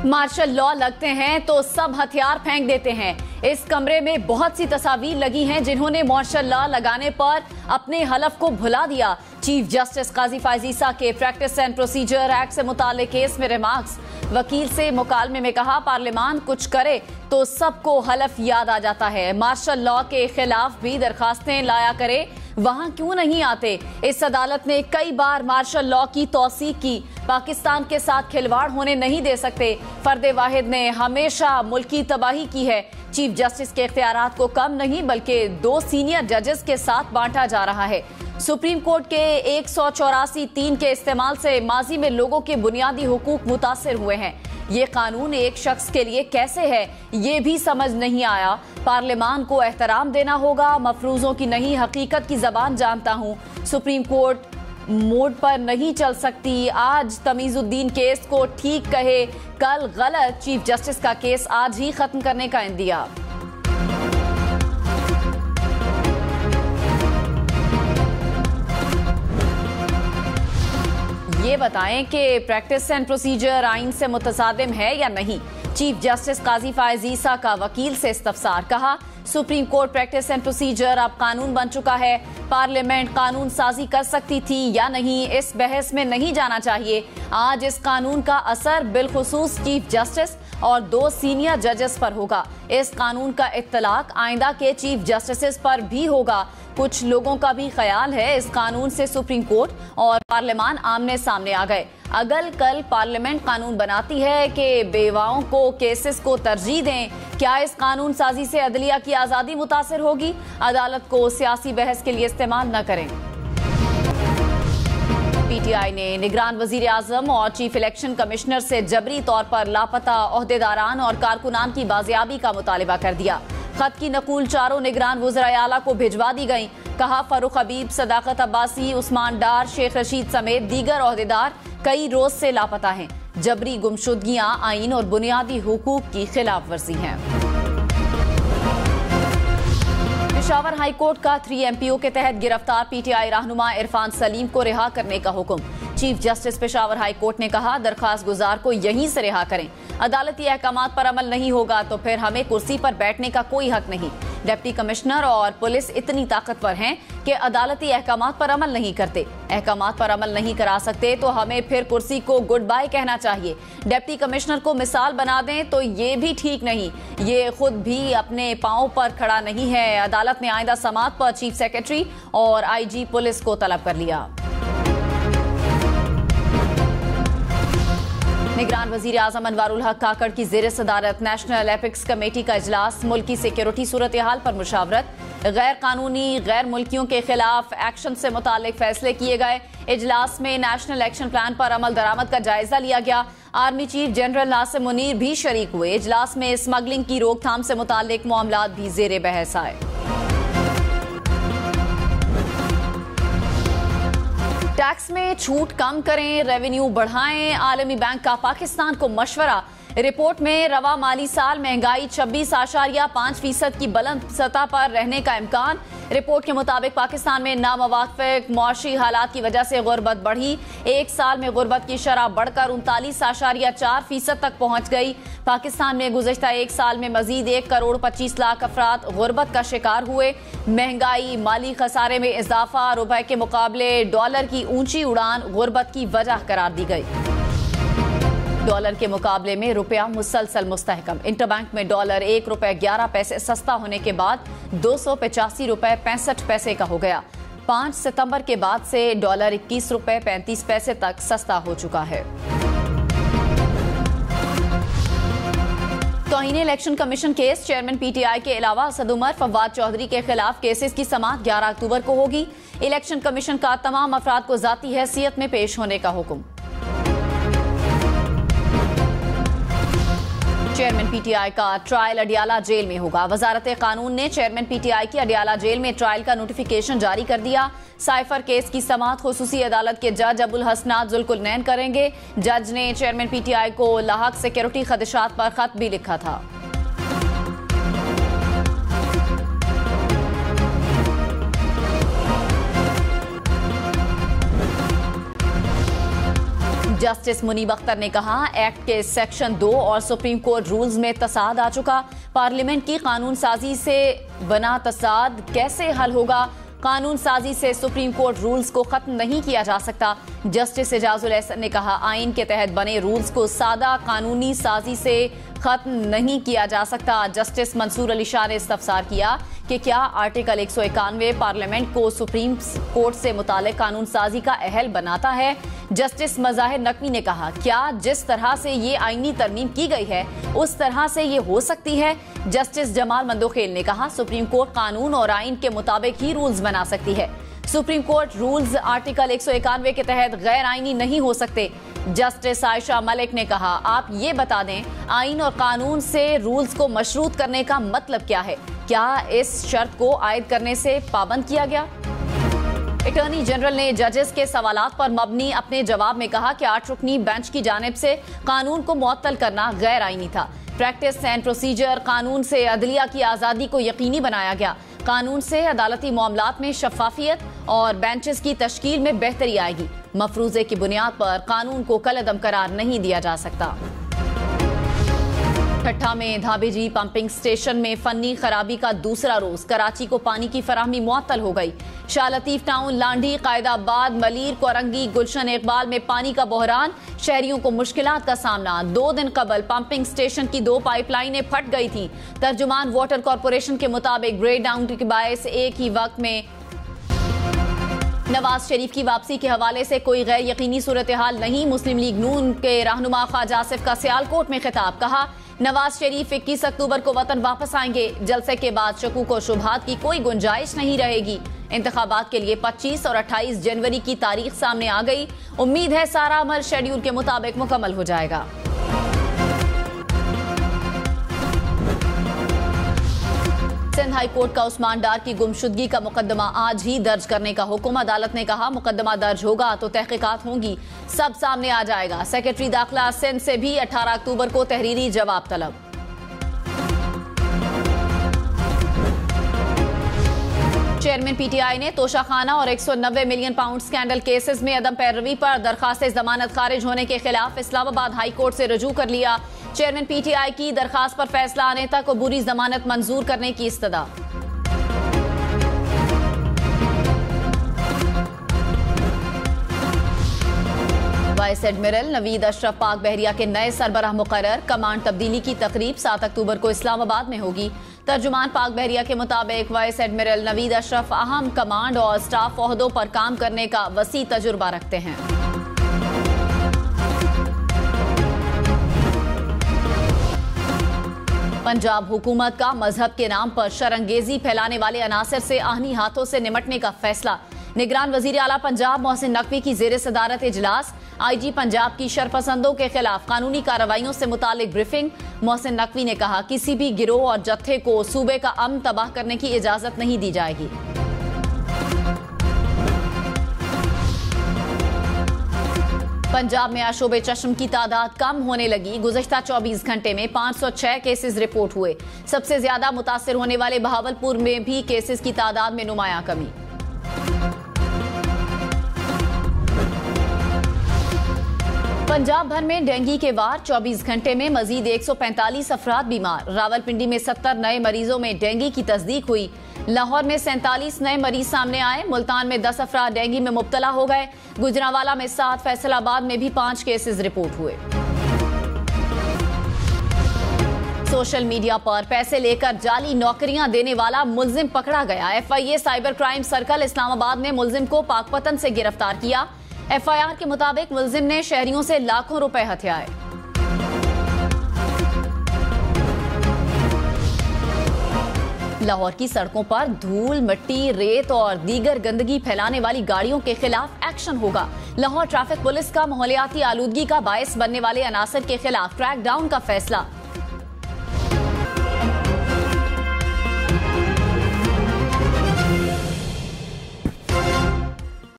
Martial law लगते हैं तो सब हथियार फेंक देते हैं। इस कमरे में बहुत सी तस्वीर लगी हैं जिन्होंने मार्शल लॉ लगाने पर अपने हलफ को भुला दिया। चीफ जस्टिस काजी फैज ईसा के प्रैक्टिस एंड प्रोसीजर एक्ट से मुताल्लिक केस में रिमार्क्स। वकील से मुकालमे में कहा, पार्लियामान कुछ करे तो सबको हलफ याद आ जाता है। मार्शल लॉ के खिलाफ भी दरखास्तें लाया करे, वहां क्यों नहीं आते। इस अदालत ने कई बार मार्शल लॉ की तौसीक की। पाकिस्तान के साथ खिलवाड़ होने नहीं दे सकते। फर्दे वाहिद ने हमेशा मुल्की तबाही की है। चीफ जस्टिस के इख्तियारात को कम नहीं बल्कि 2 सीनियर जजेस के साथ बांटा जा रहा है। सुप्रीम कोर्ट के 184(3) के इस्तेमाल से माजी में लोगों के बुनियादी हुकूक मुतासिर हुए हैं। ये कानून एक शख्स के लिए कैसे है, ये भी समझ नहीं आया। पार्लियामान को एहतराम देना होगा। मफरूजों की नहीं, हकीकत की जबान जानता हूँ। सुप्रीम कोर्ट मोड पर नहीं चल सकती। आज तमीजुद्दीन केस को ठीक कहे, कल गलत। चीफ जस्टिस का केस आज ही खत्म करने का इंदिया। ये बताएं कि प्रैक्टिस एंड प्रोसीजर आइन से मुतसादिम है या नहीं। चीफ जस्टिस काजी फैज ईसा का वकील से इस्तफसार। कहा, supreme court practice and procedure अब कानून बन चुका है। पार्लियामेंट कानून साजी कर सकती थी या नहीं, इस बहस में नहीं जाना चाहिए। आज इस कानून का असर बिलखुसूस चीफ जस्टिस और 2 सीनियर जजेस पर होगा। इस कानून का इत्तलाक आइंदा के चीफ जस्टिस पर भी होगा। कुछ लोगों का भी ख्याल है इस कानून से सुप्रीम कोर्ट और पार्लियामान आमने सामने आ गए। अगल कल पार्लियामेंट कानून बनाती है कि बेवाओं को केसेस को तरजीह दें। क्या इस कानून साजी से अदलिया की आजादी मुतासिर होगी? अदालत को सियासी बहस के लिए इस्तेमाल न करें। पीटीआई ने निगरान वजीर आजम और चीफ इलेक्शन कमिश्नर से जबरी तौर पर लापता ओहदेदारान और कारकुनान की बाजियाबी का मुतालिबा कर दिया। खत की नकूल चारों निगरान वज़राए आला को भिजवा दी गई। कहा, फरूख हबीब, सदाकत अब्बासी, उस्मान डार, शेख रशीद समेत दीगर ओहदेदार कई रोज से लापता हैं। जबरी गुमशुदगियां आइन और बुनियादी हुकूक की खिलाफ वर्जी हैं। पेशावर हाई कोर्ट का 3 MPO के तहत गिरफ्तार पीटीआई रहनुमा इरफान सलीम को रिहा करने का हुक्म। Chief justice Peshawar high court ने कहा, दरखास्त गुजार को यहीं से रिहा करें। अदालती अहकामात पर अमल नहीं होगा तो फिर हमें कुर्सी पर बैठने का कोई हक नहीं। डिप्टी कमिश्नर और पुलिस इतनी ताकतवर हैं कि अदालती अहकामात पर अमल नहीं करते। अहकामात पर अमल नहीं करा सकते तो हमें फिर कुर्सी को गुड बाय कहना चाहिए। डिप्टी कमिश्नर को मिसाल बना दें तो ये भी ठीक नहीं। ये खुद भी अपने पांव पर खड़ा नहीं है। अदालत ने आइंदा समात पर चीफ सेक्रेटरी और IG पुलिस को तलब कर लिया। निगरान वजीर आजम अनवारुल हक काकड़ की जेर सदारत नेशनल एपिक्स कमेटी का इजलास। मुल्की सिक्योरिटी सूरत हाल पर मुशावरत। गैर कानूनी गैर मुल्कियों के खिलाफ एक्शन से मुतालिक फैसले किए गए। इजलास में नेशनल एक्शन प्लान पर अमल दरामद का जायजा लिया गया। Army chief general Nasir Munir भी शरीक हुए। इजलास में स्मगलिंग की रोकथाम से मुतालिक मामलात भी जेर बहस आए। टैक्स में छूट कम करें, रेवेन्यू बढ़ाएं, आलमी बैंक का पाकिस्तान को मशवरा। रिपोर्ट में रवा माली साल महंगाई 26.5% की बुलंद सतह पर रहने का इम्कान। रिपोर्ट के मुताबिक पाकिस्तान में नामुवाफिक मौशी हालात की वजह से गुर्बत बढ़ी। एक साल में गुर्बत की शरह बढ़कर 39.4% तक पहुंच गई। पाकिस्तान में गुज़श्ता एक साल में मजीद 1.25 करोड़ अफराद गुर्बत का शिकार हुए। महंगाई, माली खसारे में इजाफा, रुपए के मुकाबले डॉलर की ऊंची उड़ान गुर्बत की वजह करार दी गई। डॉलर के मुकाबले में रुपया मुसलसल मुस्तहकम। इंटरबैंक में डॉलर ₹1.11 सस्ता होने के बाद 285 रुपए 65 पैसे का हो गया। 5 सितंबर के बाद से डॉलर ₹21.35 तक सस्ता हो चुका है। तौहीन election commission case. Chairman PTI के अलावा असद उमर, फवाद चौधरी के खिलाफ केसेस की समाअत 11 अक्टूबर को होगी। इलेक्शन कमीशन का तमाम अफराद को जाती हैसियत में पेश होने का हुक्म। चेयरमैन पीटीआई का ट्रायल अडियाला जेल में होगा। वजारत कानून ने चेयरमैन पीटीआई की अडियाला जेल में ट्रायल का नोटिफिकेशन जारी कर दिया। साइफर केस की समाअत खुसूसी अदालत के जज अबुल हसनात जुल्कुलनैन करेंगे। जज ने चेयरमैन पीटीआई को लाहक सिक्योरिटी खदशात पर खत भी लिखा था। जस्टिस मुनीब अख्तर ने कहा, एक्ट के सेक्शन 2 और सुप्रीम कोर्ट रूल्स में तसाद आ चुका। पार्लियामेंट की कानून साजी से बना तसाद कैसे हल होगा? कानून साजी से सुप्रीम कोर्ट रूल्स को खत्म नहीं किया जा सकता। जस्टिस एजाजुल एहसन ने कहा, आइन के तहत बने रूल्स को सादा कानूनी साजी से खत्म नहीं किया जा सकता। जस्टिस मंसूर अली शाह ने इस्तफसार किया कि क्या आर्टिकल 191 पार्लियामेंट को सुप्रीम कोर्ट से मुतालिक कानून साजी का अहल बनाता है। जस्टिस मज़ाहिर नकवी ने कहा, क्या जिस तरह से ये आईनी तरमीम की गई है उस तरह से ये हो सकती है? जस्टिस जमाल मंदोखेल ने कहा, सुप्रीम कोर्ट कानून और आइन के मुताबिक ही रूल्स बना सकती है। सुप्रीम कोर्ट रूल्स आर्टिकल 191 के तहत गैर आईनी नहीं हो सकते। जस्टिस आयशा मलिक ने कहा, आप ये बता दें, आइन और कानून से रूल्स को मशरूत करने का मतलब क्या है? क्या इस शर्त को आयद करने से पाबंद किया गया? अटॉर्नी जनरल ने जजेस के सवालात पर मबनी अपने जवाब में कहा कि 8 रुकनी बेंच की जानिब से कानून को मुअत्तल करना गैर आईनी था। प्रैक्टिस एंड प्रोसीजर कानून से अदलिया की आज़ादी को यकीनी बनाया गया। कानून से अदालती मामलात में शफाफियत और बेंचेस की तश्कील में बेहतरी आएगी। मफरूजे की बुनियाद पर कानून को कलअदम करार नहीं दिया जा सकता। ठट्ठा में धाबेजी पंपिंग स्टेशन में फनी खराबी का दूसरा रोज, कराची को पानी की फराहमी मुअत्तल हो गई। शाह लतीफ टाउन, लांडी, कायदाबाद, मलीर, कोरंगी, गुलशन इकबाल में पानी का बहरान, शहरियों को मुश्किलात का सामना। 2 दिन कबल पंपिंग स्टेशन की 2 पाइपलाइनें फट गई थी। तर्जुमान वाटर कॉरपोरेशन के मुताबिक ग्रेड डाउन के बायस एक ही वक्त में नवाज शरीफ की वापसी के हवाले से कोई गैर यकीनी सूरत हाल नहीं। मुस्लिम लीग नून के रहनुमा ख्वाजा आसिफ का सियालकोट में खिताब, कहा, नवाज शरीफ 21 अक्टूबर को वतन वापस आएंगे। जलसे के बाद शकूक और शुबहात की कोई गुंजाइश नहीं रहेगी। इंतखाबात के लिए 25 और 28 जनवरी की तारीख सामने आ गई। उम्मीद है सारा अमल शेड्यूल के मुताबिक मुकम्मल हो जाएगा। सिंध हाई कोर्ट का उस्मान डार की गुमशुदगी का मुकदमा आज ही दर्ज करने का हुक्म। अदालत ने कहा, मुकदमा दर्ज होगा तो तहकीकात होंगी, सब सामने आ जाएगा। सेक्रेटरी दाखिला सिंध से भी 18 अक्टूबर को तहरीरी जवाब तलब। चेयरमैन पीटीआई ने तोशाखाना और 190 मिलियन पाउंड स्कैंडल केसेस में अदम पैरवी पर दरखास्त जमानत खारिज होने के खिलाफ इस्लामाबाद हाई कोर्ट से रजू कर लिया। चेयरमैन पीटीआई की दरखास्त पर फैसला आने तक अबूरी जमानत मंजूर करने की इस्तदा। वाइस एडमिरल नवीद अशरफ पाक बहरिया के नए सरबराह मुकर्रर। कमांड तब्दीली की तकरीब 7 अक्टूबर को इस्लामाबाद में होगी। तर्जुमान पाक बहरिया के मुताबिक वाइस एडमिरल नवीद अशरफ अहम कमांड और स्टाफ ओहदों पर काम करने का वसी तजुर्बा रखते हैं। पंजाब हुकूमत का मजहब के नाम पर शरंगेजी फैलाने वाले अनासर से आहनी हाथों से निमटने का फैसला। निगरान वजीर आला पंजाब मोहसिन नकवी की जेर सदारत इजलास। आईजी पंजाब की शरपसंदों के खिलाफ कानूनी कार्रवाइयों से मुतालिक ब्रीफिंग। मोहसिन नकवी ने कहा, किसी भी गिरोह और जत्थे को सूबे का अमन तबाह करने की इजाजत नहीं दी जाएगी। पंजाब में आशोबे चश्म की तादाद कम होने लगी। गुज़श्ता 24 घंटे में 506 केसेस रिपोर्ट हुए। सबसे ज्यादा मुतासिर होने वाले बहावलपुर में भी केसेस की तादाद में नुमाया कमी। पंजाब भर में डेंगू के वार, 24 घंटे में मजीद 145 अफराद बीमार। रावलपिंडी में 70 नए मरीजों में डेंगू की तस्दीक हुई। लाहौर में 47 नए मरीज सामने आए। मुल्तान में 10 अफराद डेंगू में मुब्तला हो गए। गुजरांवाला में 7, फैसलाबाद में भी 5 केसेस रिपोर्ट हुए। सोशल मीडिया पर पैसे लेकर जाली नौकरियां देने वाला मुल्जिम पकड़ा गया। FIA cyber crime circle Islamabad ने मुल्जिम को पाकपतन से गिरफ्तार किया। FIR के मुताबिक मुल्जिम ने शहरियों से लाखों रुपए हथियाए। लाहौर की सड़कों पर धूल, मिट्टी, रेत और दीगर गंदगी फैलाने वाली गाड़ियों के खिलाफ एक्शन होगा। लाहौर ट्रैफिक पुलिस का माहौलियाती आलूदगी का बायस बनने वाले अनासर के खिलाफ क्रैकडाउन का फैसला।